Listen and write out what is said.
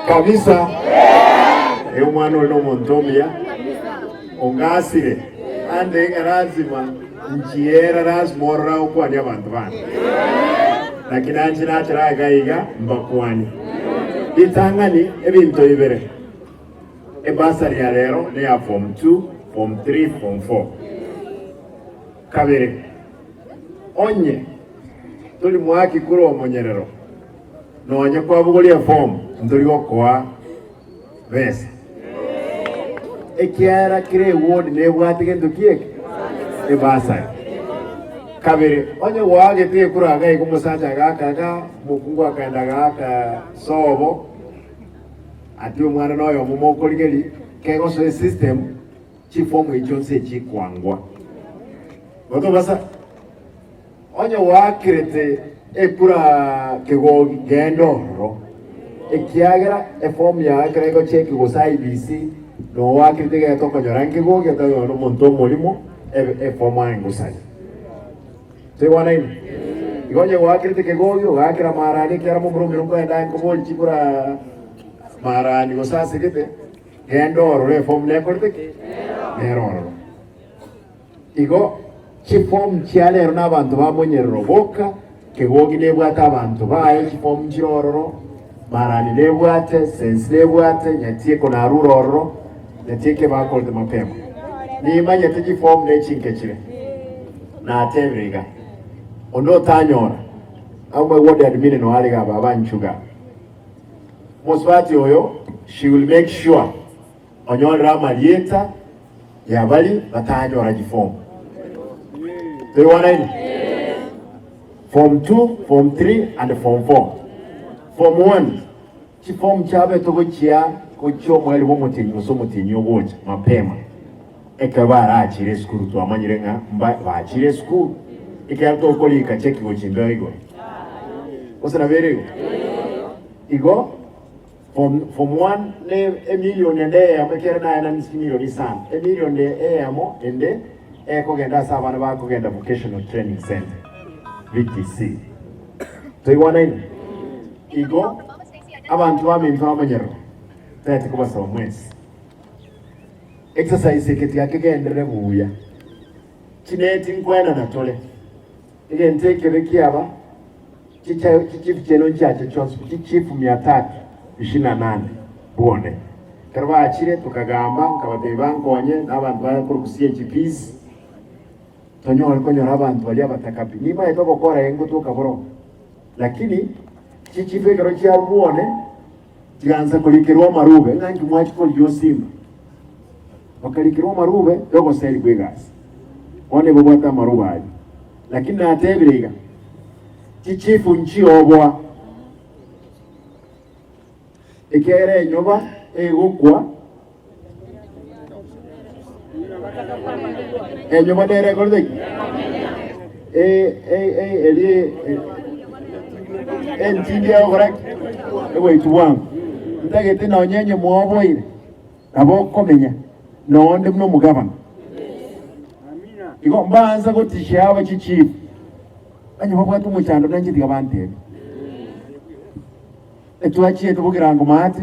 kabisa umwana uri n'umuntumia ungasire ande lazima njiera lazima orora ukwani abantu bana lakini anje nacharaga mbakwani itangani ebintu ibere ebasari ya rero ne ya form 2 form 3 form 4 kabere onye tuli mwaki kuro omonyerero nonya kwa bugolia form ndori okwa bese ekiara kire word ne bwatike ndukieke ebasari kabere onye wage te kuraga ikumusanja gakaga mukungu akaenda gaka sobo ati omwana noyo mumoko ligeli kego so system chifomu ichonse chikwangwa goto basa onye wakirete ekura kego gendoro ekiagera eform ya kego check go IBC no wakirete ga toko nyorange go ga tayo no monto molimo eform angusai tewana ini igonye wakirete kego yo wakira marani kera mumro mirongo enda ko chikura marani go sasa kete gendoro le form ne korte error igo chifom chialero n'abantu bamonyerero boka kegogi nebwata abantu baye chifom chirororo marani nebwate sense nebwate nyatie kona aruroro nyatie ke bakolde mapema ni manya chifom ne chinkechire na atevriga ondo tanyora amwe wodi admin no aliga baba nchuga moswati oyo she will make sure onyora malieta yabali batanyora chifom. Do you want any? Form 2, Form 3, and Form 4. Form 1, chi form chabe togo chia kocho mweli wo mutinyo so mutinyo woje mapema. Ekabara achire school to amanyirenga mba achire school. Ikato koli ka cheki wo chindo igo. Osana vere igo form 1 ne million ende amekera na 9 million sana. Million de amo ende kugenda sabana ba kugenda vocational training center VTC toiwana ini igo abantu bamintu abanyero tete kubasa omwezi exercise kiti yakigendere buya kineti nkwena natole igente kiaba chichifu cheno nchache chonse chichifu 328 buone karba achire tukagamba nkabadeba nkonye n'abantu bakuru kusiye chipizi tonyo alikuwa abantu bali abatakapi nima yeto gukora yengo tukaboro lakini chichife karo cyarubone kiganza kulikirwa marube ngangi mwachi ko yosimba bakalikirwa marube yogo seri gwegas one bobota maruba ali lakini natebirega chichifu nchi obwa ekere nyoba egukwa yo me recordé en Tiga ahora güey tu wan ndage te no nyenye mwobo ile abo komenya noonde no mugabana amina igo mbanza ko tishaba chichifu anyo bwa tu muchando nanje digabante etwachiye tubugirango mate